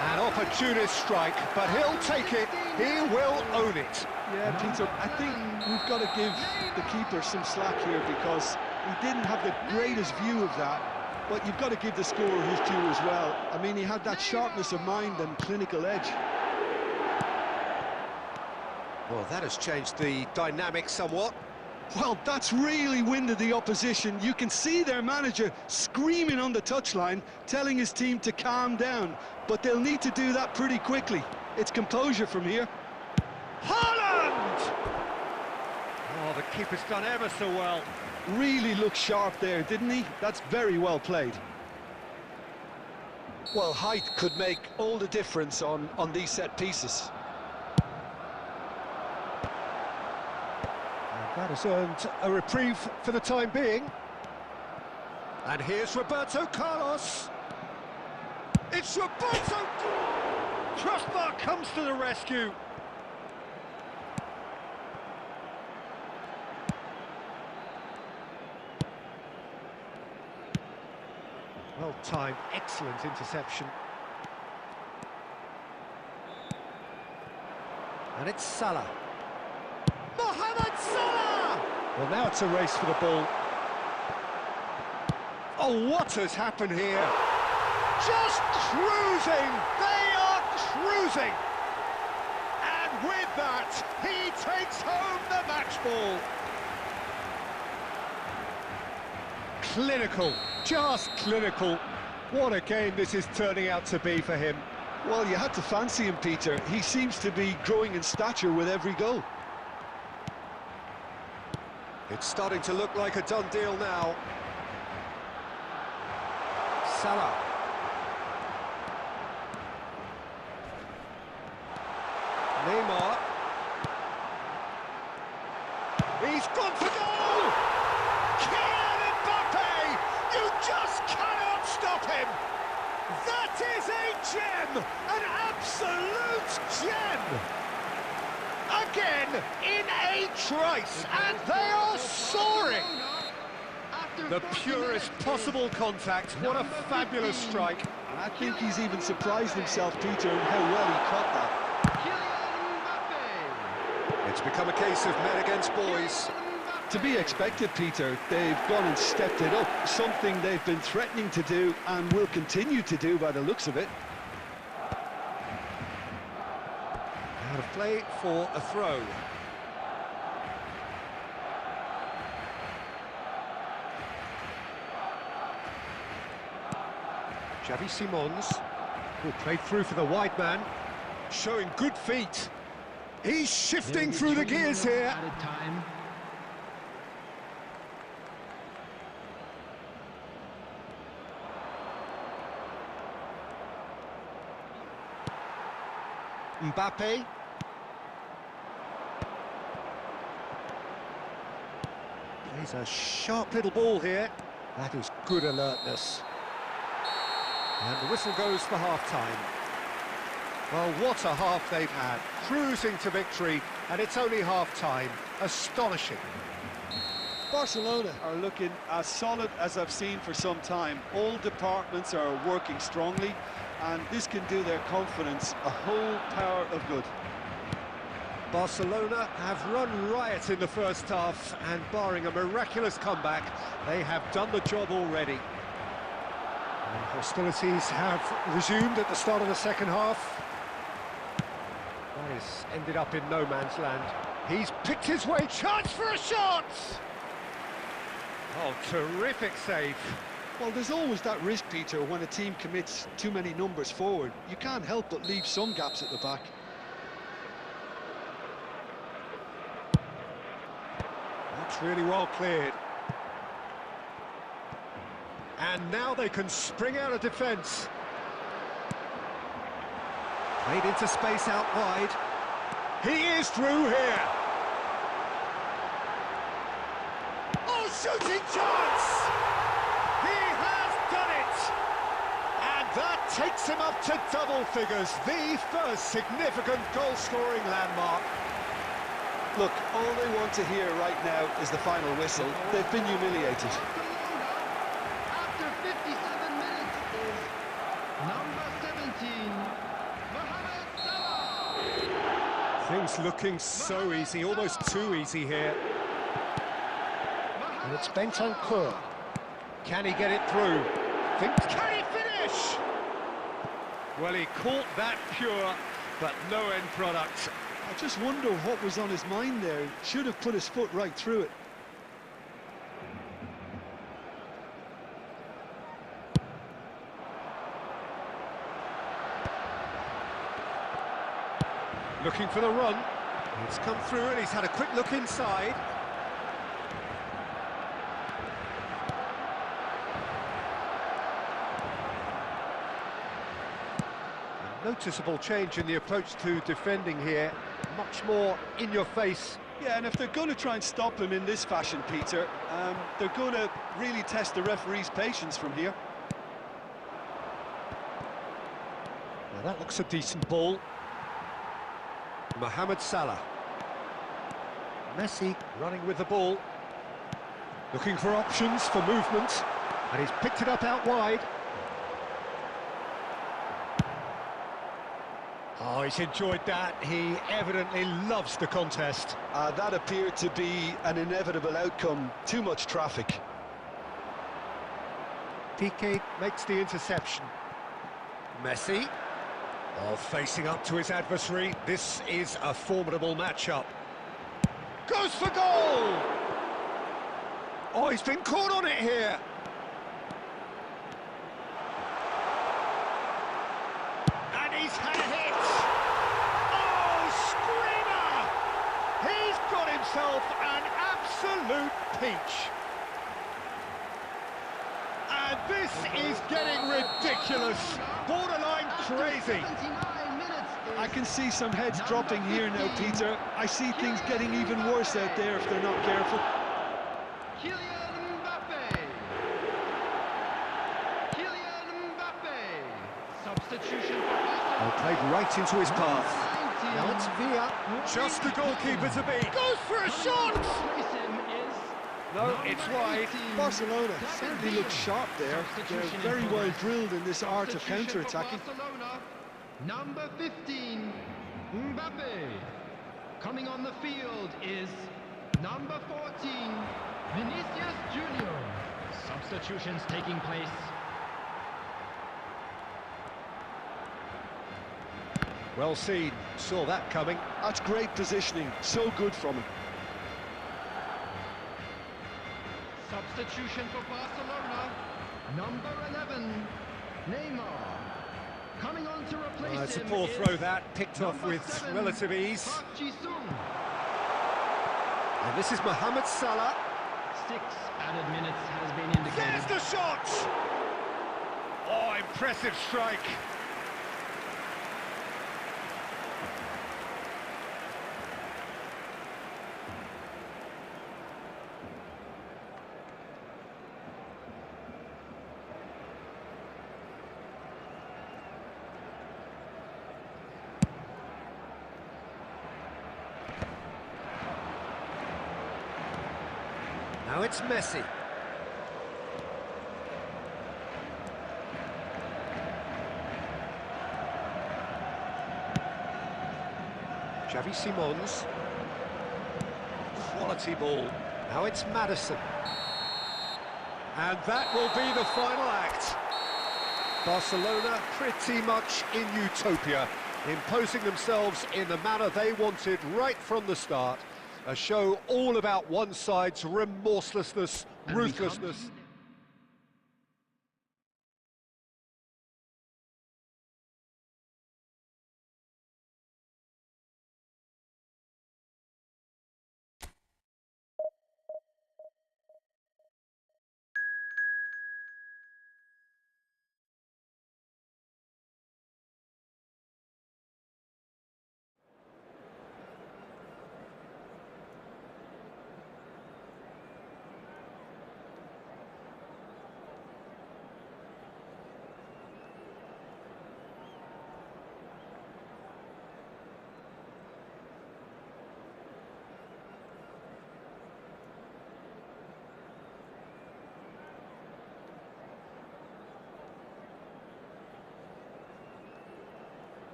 An opportunist strike, but he'll take it. He will own it. Yeah, Peter, I think we've got to give the keeper some slack here because he didn't have the greatest view of that. But you've got to give the scorer his due as well. I mean, he had that sharpness of mind and clinical edge. Well, that has changed the dynamic somewhat. Well, that's really winded the opposition. You can see their manager screaming on the touchline, telling his team to calm down. But they'll need to do that pretty quickly. It's composure from here. Haaland! Oh, the keeper's done ever so well. Really looked sharp there, didn't he? That's very well played. Well, height could make all the difference on these set pieces. That has earned a reprieve for the time being. And here's Roberto Carlos. It's Roberto! Crossbar comes to the rescue. Well timed, excellent interception. And it's Salah. Mohamed Salah! Well, now it's a race for the ball. Oh, what has happened here? Just cruising! They are cruising! And with that, he takes home the match ball. Clinical, just clinical. What a game this is turning out to be for him. Well, you had to fancy him, Peter. He seems to be growing in stature with every goal. It's starting to look like a done deal now. Salah. Neymar. He's gone for goal! Kylian Mbappe! You just cannot stop him! That is a gem! An absolute gem! Again, in a trice, and they are soaring! The purest possible contact. What a fabulous strike. And I think he's even surprised himself, Peter, in how well he caught that. It's become a case of men against boys. To be expected, Peter. They've gone and stepped it up, something they've been threatening to do and will continue to do by the looks of it. Out of play for a throw. Xavi Simons, who played through for the wide man, showing good feet. He's shifting through the gears here. Mbappe. Plays a sharp little ball here. That is good alertness. And the whistle goes for half-time. Well, what a half they've had. Cruising to victory, and it's only half-time. Astonishing. Barcelona are looking as solid as I've seen for some time. All departments are working strongly, and this can do their confidence a whole power of good. Barcelona have run riot in the first half, and barring a miraculous comeback, they have done the job already. And hostilities have resumed at the start of the second half. That has ended up in no man's land. He's picked his way, chance for a shot! Oh, terrific save. Well, there's always that risk, Peter, when a team commits too many numbers forward. You can't help but leave some gaps at the back. That's really well cleared. And now they can spring out of defence. Played into space out wide. He is through here. Oh, shooting chance! He has done it! And that takes him up to double figures, the first significant goal-scoring landmark. Look, all they want to hear right now is the final whistle. They've been humiliated. After 57 minutes is number 17, Mohamed Salah. Things looking so easy, almost too easy here. And it's Bentancur. Can he get it through? Can he finish? Well, he caught that pure, but no end product. I just wonder what was on his mind there. Should have put his foot right through it. Looking for the run. It's come through and he's had a quick look inside. A noticeable change in the approach to defending here. Much more in your face. Yeah, and if they're going to try and stop him in this fashion, Peter, they're going to really test the referee's patience from here. Now that looks a decent ball. Mohamed Salah. Messi running with the ball. Looking for options for movement. And he's picked it up out wide. Oh, he's enjoyed that. He evidently loves the contest. That appeared to be an inevitable outcome. Too much traffic. Piqué makes the interception. Messi. Oh, facing up to his adversary. This is a formidable matchup. Goes for goal! Oh, he's been caught on it here. And he's had a hit. Oh, screamer! He's got himself an absolute peach. And this is getting ridiculous. Borderline crazy. I can see some heads dropping here now, Peter. I see things getting even worse out there if they're not careful. Kylian Mbappe. Substitution for Arsenal. Played right into his path. Now it's Feiha. Just the goalkeeper to beat. Goes for a shot! Replace him is No, it's wide. Barcelona certainly look sharp there. They're very well drilled in this art of counter-attacking. Number 15, Mbappe. Coming on the field is number 14, Vinicius Junior. Substitutions taking place. Well seen, saw that coming. That's great positioning, so good from him. Substitution for Barcelona, number 11, Neymar. Coming on to replace him. It's a poor throw that, picked off with 7, relative ease. Park Ji-sung. And this is Mohamed Salah. 6 added minutes has been indicated. There's the shot! Oh, impressive strike. Now it's Messi. Xavi Simons. Quality ball. Now it's Madison. And that will be the final act. Barcelona pretty much in utopia, imposing themselves in the manner they wanted right from the start. A show all about one side's remorselessness, ruthlessness.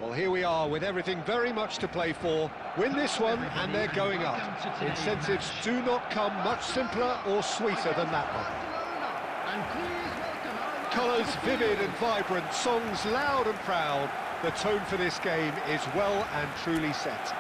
Well, here we are with everything very much to play for. Win this one and they're going up. Incentives do not come much simpler or sweeter than that one. Colours vivid and vibrant, songs loud and proud. The tone for this game is well and truly set.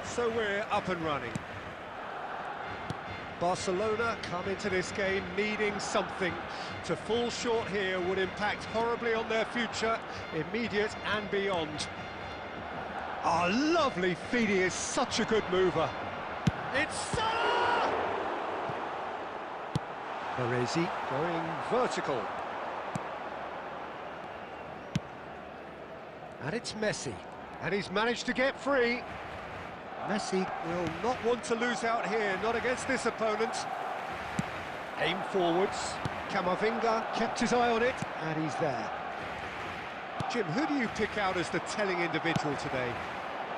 So we're up and running. Barcelona come into this game needing something. To fall short here would impact horribly on their future, immediate and beyond. Ah, lovely feed, he is such a good mover. It's Salah! Baresi going vertical. And it's Messi. And he's managed to get free. Messi will not want to lose out here, not against this opponent. Aim forwards. Camavinga kept his eye on it, and he's there. Jim, who do you pick out as the telling individual today?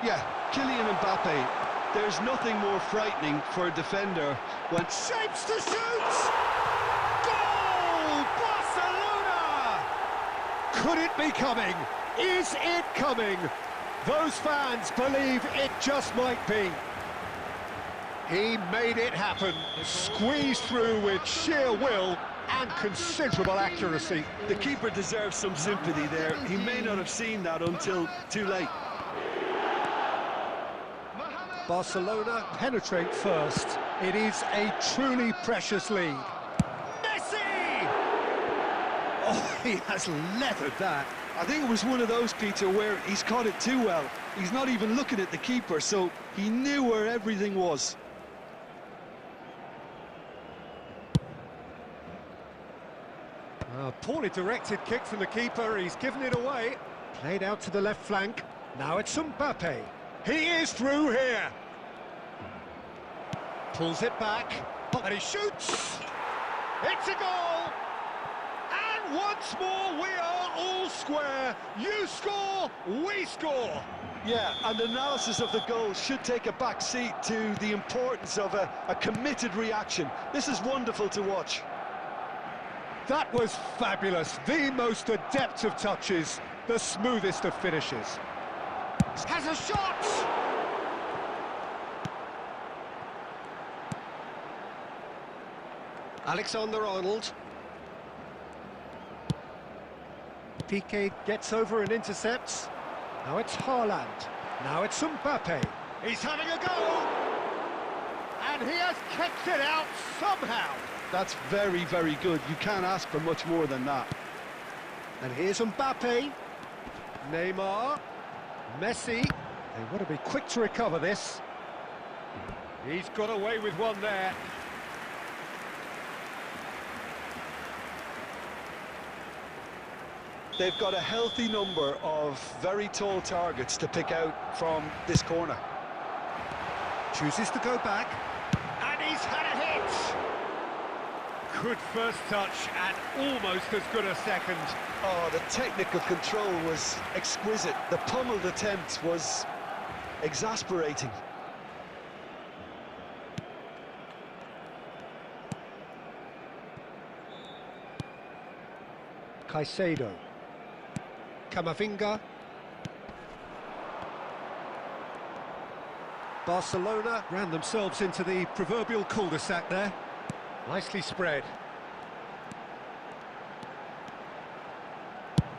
Yeah, Kylian Mbappe. There's nothing more frightening for a defender when... Shapes to shoot! Goal! Barcelona! Could it be coming? Is it coming? Those fans believe it just might be. He made it happen, squeezed through with sheer will and considerable accuracy. The keeper deserves some sympathy there. He may not have seen that until too late. Barcelona penetrate first. It is a truly precious lead. Messi! Oh, he has leathered that. I think it was one of those, Peter, where he's caught it too well. He's not even looking at the keeper, so he knew where everything was. Poorly directed kick from the keeper, he's given it away. Played out to the left flank. Now it's Mbappe. He is through here. Pulls it back, and he shoots. It's a goal. And once more, we are all square. You score, we score. Yeah, and analysis of the goal should take a back seat to the importance of a committed reaction. This is wonderful to watch. That was fabulous. The most adept of touches, the smoothest of finishes. Has a shot! Alexander-Arnold. Piqué gets over and intercepts. Now it's Haaland. Now it's Mbappe. He's having a go! And he has kept it out somehow. That's very, very good. You can't ask for much more than that. And here's Mbappe. Neymar. Messi. They want to be quick to recover this. He's got away with one there. They've got a healthy number of very tall targets to pick out from this corner. Chooses to go back. And he's had a hit! Good first touch and almost as good a second. Oh, the technical control was exquisite. The pummeled attempt was exasperating. Caicedo. Camavinga. Barcelona ran themselves into the proverbial cul-de-sac there. Nicely spread.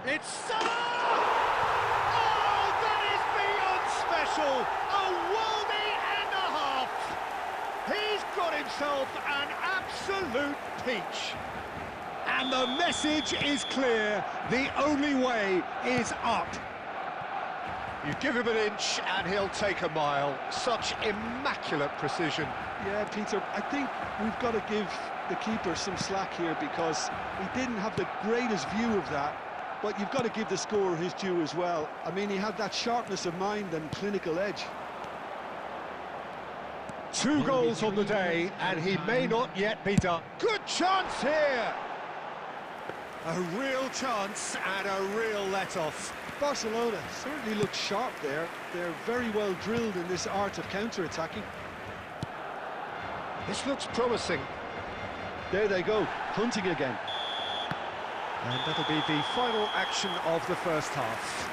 It's Salah! Oh, that is beyond special! A worldie and a half! He's got himself an absolute peach. And the message is clear, the only way is up. You give him an inch and he'll take a mile. Such immaculate precision. Yeah, Peter, I think we've got to give the keeper some slack here because he didn't have the greatest view of that, but you've got to give the scorer his due as well. I mean, he had that sharpness of mind and clinical edge. 2 goals on the day, and he may not yet be done. Good chance here! A real chance and a real let-off. Barcelona certainly looked sharp there. They're very well drilled in this art of counter-attacking. This looks promising. There they go, hunting again. And that'll be the final action of the first half.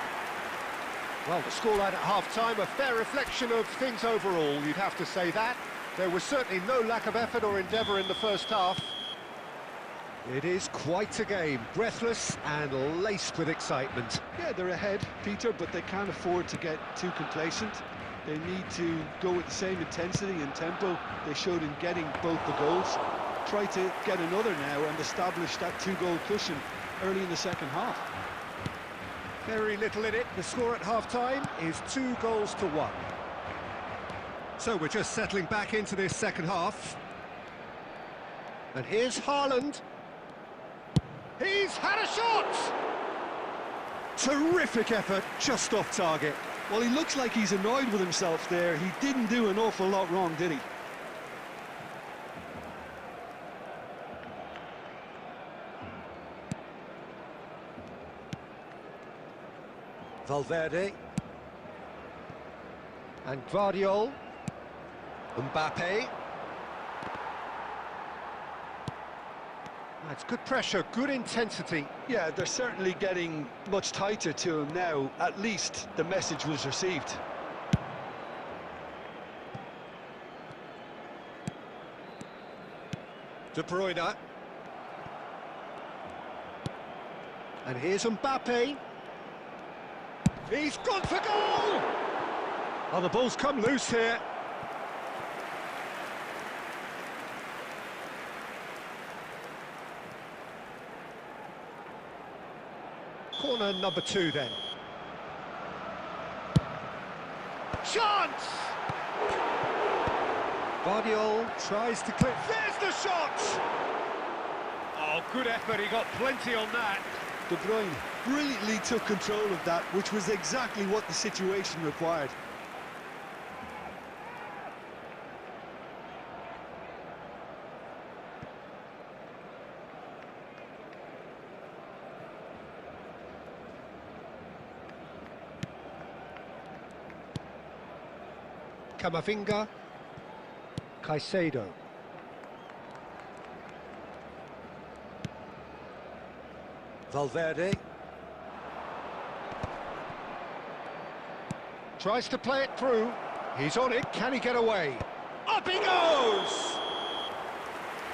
Well, the scoreline at half-time, a fair reflection of things overall, you'd have to say that. There was certainly no lack of effort or endeavour in the first half. It is quite a game, breathless and laced with excitement. Yeah, they're ahead, Peter, but they can't afford to get too complacent. They need to go with the same intensity and tempo they showed in getting both the goals. Try to get another now and establish that 2-goal cushion early in the second half. Very little in it. The score at half-time is 2-1. So we're just settling back into this second half. And here's Haaland. He's had a shot! Terrific effort, just off target. Well, he looks like he's annoyed with himself there. He didn't do an awful lot wrong, did he? Valverde. And Guardiol. Mbappe. That's good pressure, good intensity. Yeah, they're certainly getting much tighter to him now. At least the message was received. De Bruyne. And here's Mbappe. He's gone for goal! Oh, the ball's come loose here. Corner number 2 then. Chance! Guardiol tries to clip. There's the shot! Oh, good effort, he got plenty on that. De Bruyne brilliantly took control of that, which was exactly what the situation required. Camavinga. Caicedo. Valverde. Tries to play it through. He's on it. Can he get away? Up he goes!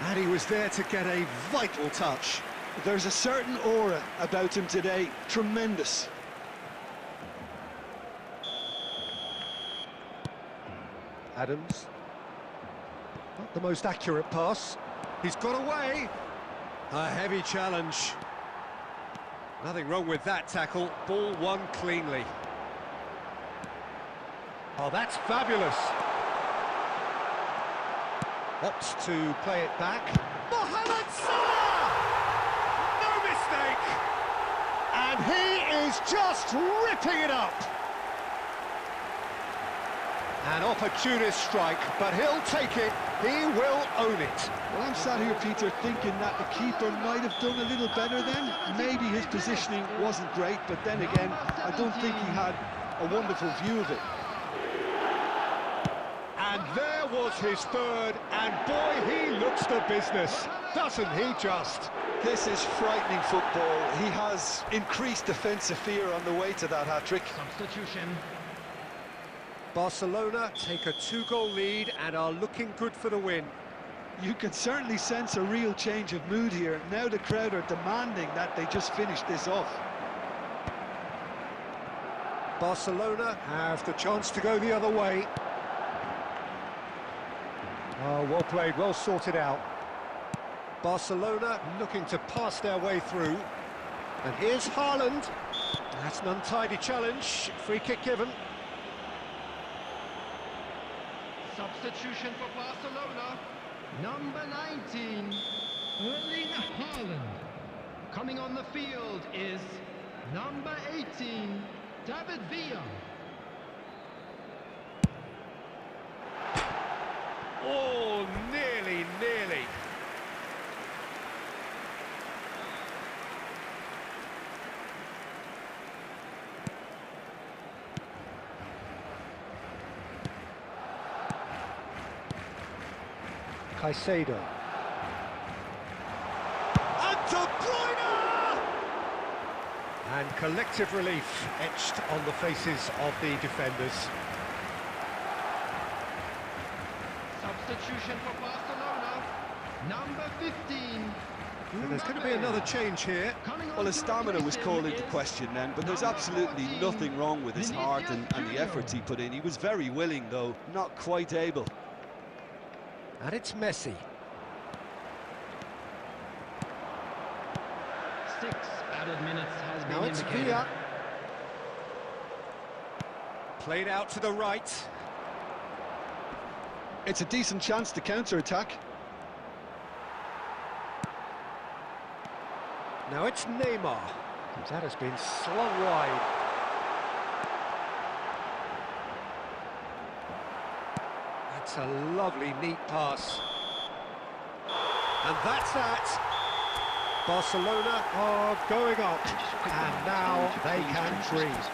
And he was there to get a vital touch. There's a certain aura about him today. Tremendous. Adams. Not the most accurate pass. He's got away. A heavy challenge. Nothing wrong with that tackle. Ball won cleanly. Oh, that's fabulous. Opts to play it back. Mohamed Salah! No mistake! And he is just ripping it up. An opportunist strike, but he'll take it. He will own it. Well, I'm sat here, Peter, thinking that the keeper might have done a little better then. Maybe his positioning wasn't great, but then again, I don't think he had a wonderful view of it. And there was his third, and boy, he looks the business, doesn't he just? This is frightening football. He has increased defensive fear on the way to that hat-trick. Substitution. Barcelona take a 2-goal lead and are looking good for the win. You can certainly sense a real change of mood here. Now the crowd are demanding that they just finish this off. Barcelona have the chance to go the other way. Oh, well played, well sorted out. Barcelona looking to pass their way through. And here's Haaland. That's an untidy challenge. Free kick given. Substitution for Barcelona. Number 19, Erling Haaland. Coming on the field is number 18, David Villa. Oh, nearly. Caicedo. And De Bruyne! And collective relief etched on the faces of the defenders. Substitution for Barcelona. Number 15. And there's going to be another change here. Well, his stamina was called into question then, but there's absolutely nothing wrong with his heart and the efforts he put in. He was very willing, though, not quite able. And it's Messi. 6 added minutes has been Now it's indicated. Villa. Played out to the right. It's a decent chance to counter-attack. Now it's Neymar. That has been slung wide. That's a lovely, neat pass. And that's that. Barcelona are going up, and now they can breathe.